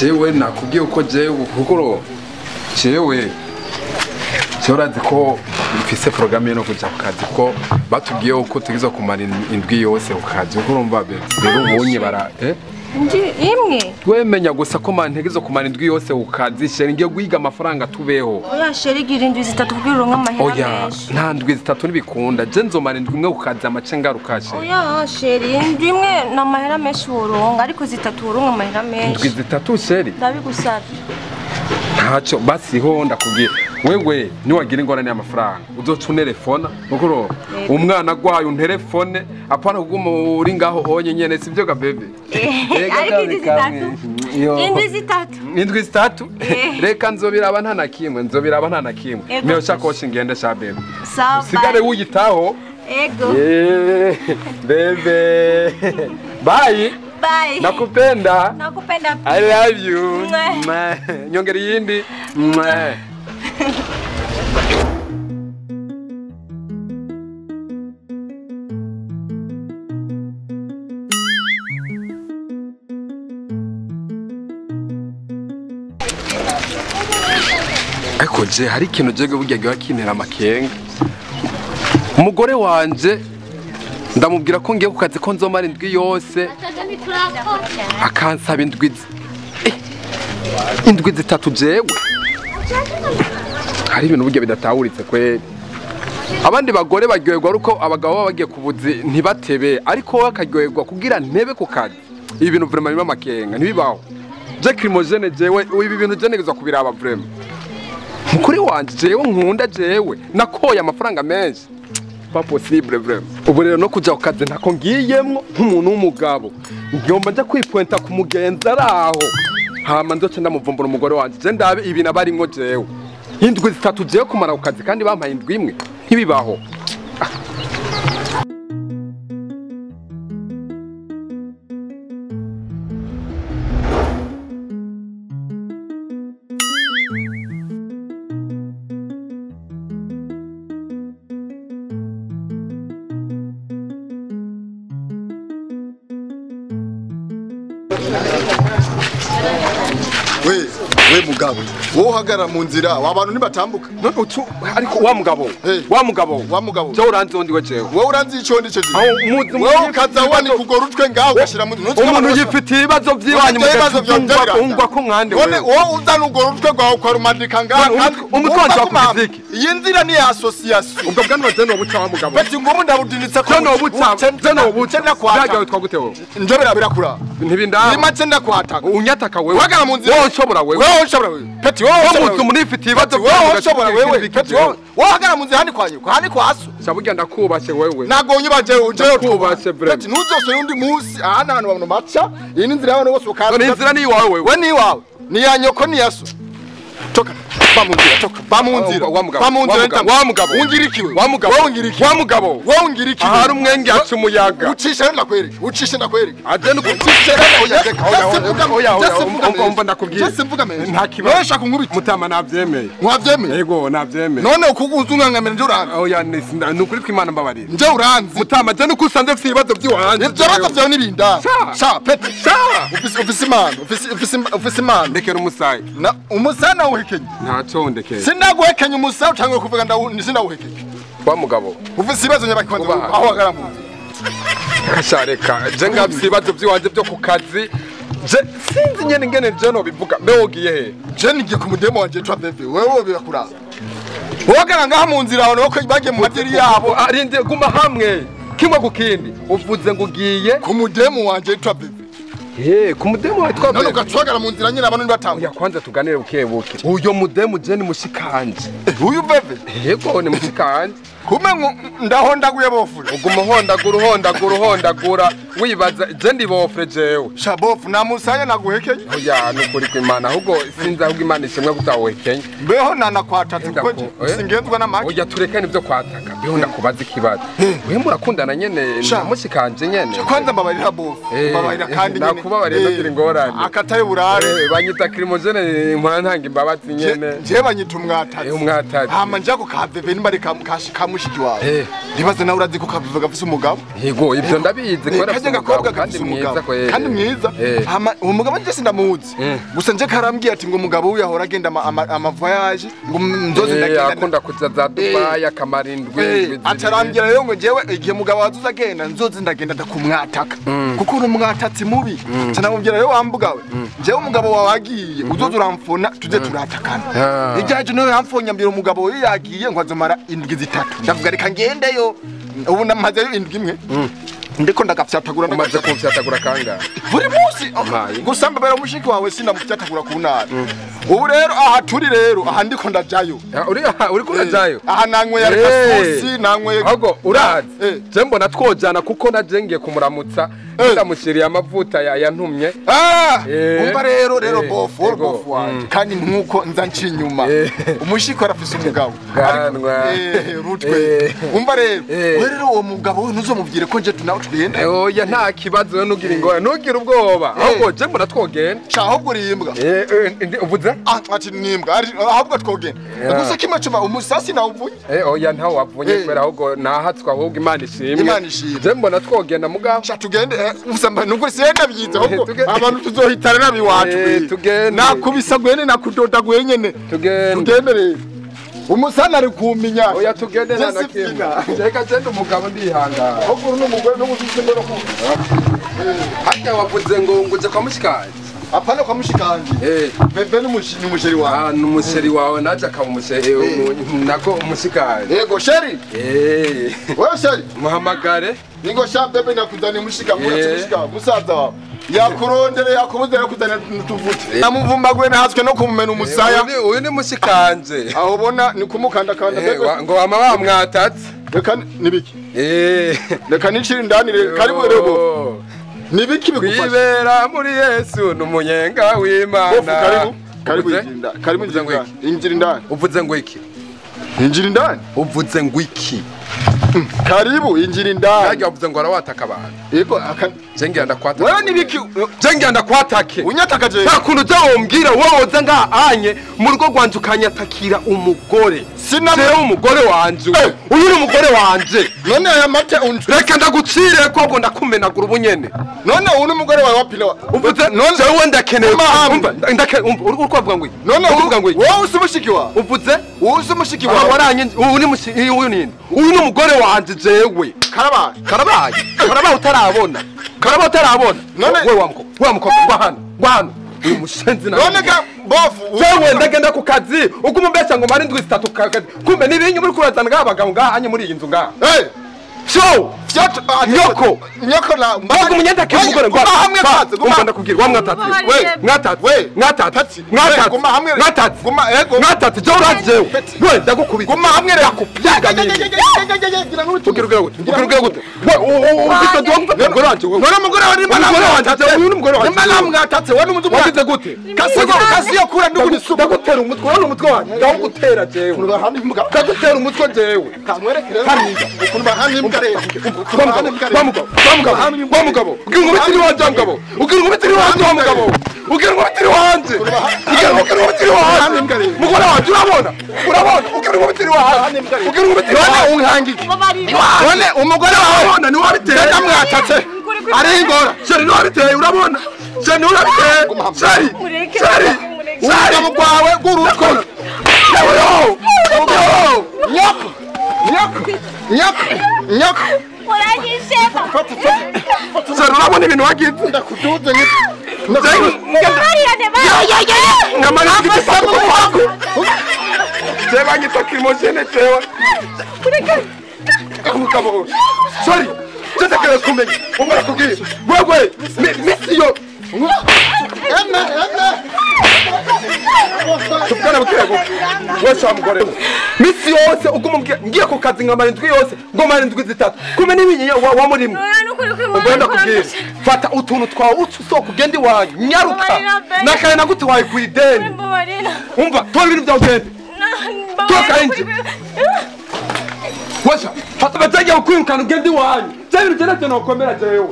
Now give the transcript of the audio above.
jewe nakubwiye uko jewe kugoro jewe urazi ko mfise programme no kuja ku kazi ko batubwiye uko tugiza kumara indwi yose ku kazi uko urumva rero ubonye bara imwe wemenya gusa ko mantegezo kumara indwi yose ku kazi sheri ngiye guhiga amafaranga tubeho oya sheri gira indwi zitatu kugira uronka amahera menshi nta ndwi zitatu nibikunda je nzomara indwi imwe ku kazi amace ngaruka sheri oya sheri indwi imwe na amahera menshi woronka ariko zitatu woronka amahera menshi indwi zitatu sheri ndabigusavye ntacyo basi ho ndakubwiye wewe niwagira ingorane y'amafaranga uzoca unerefona ukuro umwana gwaye unterefone apana kuguma uri ngaho honye nyene sivyo ga bebe ariko indwi zitatu reka nzobiraba nta nakimwe meyo shakoshi ngende sha bebe usigare wuyitaho ego bebe bye bye nakupenda I love you nyongera yindi ariko je hari ikintu jege burya kinera amakenga umugore wanje ndamubwira ko ngiye ku kazi ko nzomara indwi yose akansaba indwi zitatu jewe hari ibintu burya bidatawuritse kweri abandi bagore baryoherwa uko abagabo baba bagiye kubuzi ntibatebe ariko wowe akaryoherwa kugira ntebe ku kazi ibi bintu vraiment biba amakenga ntibibaho je crimogene jewe ibi bintu je negezwa kubiraba vraiment mukuri wanje jewe nkunda jewe nakoye amafaranga menshi pas possible vraiment ubu rero no kuja ku kazi ntako ngiyemwo nk'umuntu w'umugabo ngomba nja kwipointa ku mugenzi araho hama ndoce ndamuvumbura umugore wanje je ndabe ibi nabarimwo jewe indwi zitatu jewe kumara ku kazi kandi bampaye indwi imwe ntibibaho we mugabo wowe uhagara mu nzira abantu nibatambuka ariko wa mugabo je uranzondiwe jewe wowe uranzi ico ndico wowe ukaza wani kugora utwe ngaho ugashira mu umuntu yifitiye ibibazo by'iwanyu ungwa ko mwande wowe uzana ugora utwe gwawe ukarumandika ngaho umutonzi wakubiziki iyi nzira ni association ubwo bwanwa je no buca wa mugabo bati ngo ndabudinitse ko je no buca ndakwataka twagutewe njobera birakura ntibinda nimace ndakwataka unyataka wewe wagara mu nzira wowe nshobora wewe peti wowe umuntu munifitiye ibibazo wowe nshobora wewe peti wowe wagara mu nzira hani kwaso saburya ndakubashe wewe nagonye baje uje kubashe peti nuzose undi munsi ahana hano abantu maca iyi ni inzira y'abantu bose ukaza ni inzira ni wawe we ni wawe ni ya nyoko ni yaso toka bamunzira ungirikiwe wa mugabo ahari umwenge aca umuyaga ucishe ndakwereka aje no ucishe umva ndakubwiye nta kibazo wesha kunkubita mutama navyemeye yego navyemeye none ukuguza ungangamira nje uranze oya nukuri kw'Imana mbabarira nje uranze mutama je nuko usanze ufite ibibazo by'iwanjye ibibazo byawe nibinda sha pete ufise imana ndekera umusayi umusana uhekenye ntacyo ndekera sinaguhekenye umusayi utangiye kuvuga sinaguhekenye wa mugabo ufise ibibazo nyabakibanza aho wagara mu kashareka je ngabise ibibazo by'iwanjye byo ku kazi je sinzi nyene ngene je no bivuga mbe wogiye he je nigiye ku mudemo wanje twa bebe wewe birakuraba wagara ngaha mu nzira abantu bako bagiye mu madiri yabo arinde guma hamwe kimwe kukindi uvuze ngo ugiye ku mudemo wanje twa bebe ku mudemu witwa none ugacwagara mu nzira nyine abantu nibatambuka ya kwanza tuganire bukebuke uyo mudemu je ni mushikanje uyu bebe yego ni mushikanje kume ndahondaguye bofure uguma hondagura wibaza je ndi bofure jewe shabofu namusanya naguhekenye oya nukuri kw'Imana ahubwo sinzi ahubwo Imana ishimwe kutawekenye beho nanakwatatu ko singenzwa n'amaki oya turekane ibyo kwataka beho ndakubaza ikibazo wewe murakundana nyene mushikanje nyene kwanza mbabarira bofu mbabarira kandi nyene nakubabarira ngira ingorane akataye burare banyita crimogene mpora ntanga imbabazi nyene je banyita umwatazi umwatazi hama njako kaveve nimba mushiki wawe ribaze nawe urazi ko kavuga gafise umugabo yego ibyo ndabizi kubera kaje gakobwa gafise umugabo kandi mwiza umugabo nje sindamuzi gusa nje karambwiye ati ngo umugabo we yahora agenda amavoyage ngo ndoze ndagenda akunda kuza za Dubai akamarindwi atarambira rero ngo jewe igihe mugabo wazuza agenda nzoze ndagenda ndakumwataka kuko uri umwatatsi mubi canamubwira rero wambugawe jewe umugabo wawe agiye uzoza uramfona tuze turatakana ijaje no yamfonya mbira umugabo we yagiye ngo azomara indwi zitatu ndavuga reka ngendeyo ubu namazeyo indwi imwe ndiko ndagafyatagura umaze kumfyatagura kanga buri munsi gusamba bera mushiki wawe sinamufyatagura ku ntara ubu rero aha turi rero aha ndiko ndajayo uri kunajayo aha nanyweye arikasusi nanyweye ahubwo urazi je mbona twojana kuko najengiye kumuramutsa ndamushiriye amavuta yantumye umva rero bofu wanje kandi nkuko nza ncinyuma umushiki arafise umugabo rutwe umva rero uwo mugabo we ntuzomubwire ko nje tunawe tugenda oya nta kibazo nugira ingora nugira ubwoba ahubwo je mbona twogenda ahubwo urimbwa uvuze ati nimbwa ahubwo twogenda gusa kimwe cuma umusasi nawuvunye oya ntawe wavunye kwera ahubwo nahatswa ahubwo Imana ishimwe je mbona twogenda mugabo tugende usamba nuko senda byiza ahubwo abantu tuzohitana nabi wacu tugende nakubisa gwene nakudoda gwenyene tugende rero umusana ari kuminya oya tugende nana kimba reka genda umugabo ndihanga ahubwo n'umugore n'ubusisi mbona ko hajya wavuze ngo nguje kwa mushikanje apana kwa mushikanje bebe n'umusheri wawe n'umusheri wawe naje akaba umusheri nako umushikanje yego sheri wewe sheri muhamagare ningo sha bebe nakuzana mushika musaza wawe yakurondere yakubuze yakuzana n'utuvuta namuvumbagwe nahazwe no kumumena umusaya uyu ni mushikanje aho ubona ni kumukanda bebe ngo wama bamwatatse reka nibiki reka niciri ndani karibu rero nibiki bigufasha kwibera muri Yesu n'umunyenga w'Imana karibu injira indani uvuze ngo iki injira indani uvuze ngo iki karibu injira indani yaje uvuze ngo arawataka abantu yego jengi ndakwataka wewe nibiki jengi ndakwatake unyataka je takuntu jawombwira woza ngahanye mu rugo rwanje ukanyatakira umugore jewe umugore wanje uyu ni umugore wanje none aya mate reka ndagucire ko ndakumenagura ubunyene none uyu ni umugore wawe wapile uvuze none jewe ndakeneye uri kwavuga ngo none uvuga ngo wowe usumushiki wa uvuze wowe usumushiki wa waranye uyu ni mushiki uyu ni umugore wanje jewe karabaye utarabona none wewe wamukobwa ngwa hano uyu mushenzi none ga bofu jewe ndagenda ku kazi ugumumbesha ngo mari ndwi 3 kazi kumbe nibinyi muri kurazana ngabagabo ngahanye muri iyi nzu ngaha so nyoko na mbago munyenda kimugore ngo hamwe kaze guma ndakubwira wamwatatse mwatatse je uraje we ndagukubita guma hamwe rero kupiga ukirugera gute ubito ndo umugore wanje none umugore wari umugore wanje mala mwatatse wari umuntu wagize gute kasi yo kura nduguni suba ndagutera umutwe wari umutwe wanje ndagutera jewe ndagutera umutwe jewe kamwerekere ukuntu bahani mbare Wamugabo ugira ngo bitiri wanje wamugabo ugira ngo bitiri wanje wamugabo ugira ngo bitiri wanje mugore wanje urabona ugira ngo bitiri wanje ugira ngo bitiri wanje unkangiki none umugore wawe ni wabiteye ndamwatatse ari ingora sheri ni wabiteye urabona sheri umugabo kwawe gurutko nyoko Sir, urabona ibintu wagize ndakuduze ngamara igitako kwako Jeba ngitokimojene tewa Kamukabo Sorry Jeta kare kumenya umara kugira wewe misiyo Tukana bukirego wesha mugore misi yose ukumubwira ngiye ku kazi ngamara indwi yose ngo mara indwi zitatu kume n'ibinyinya wa murimo ugenda kubwira fata utuntu twawe usoka ugende wanyu nyaruka nakare nagute wayi kwideni umva to ibintu byawe ugende toka inje wesha fata batajya ukwirukana ugende wanyu cyabintu cyane no komera jewe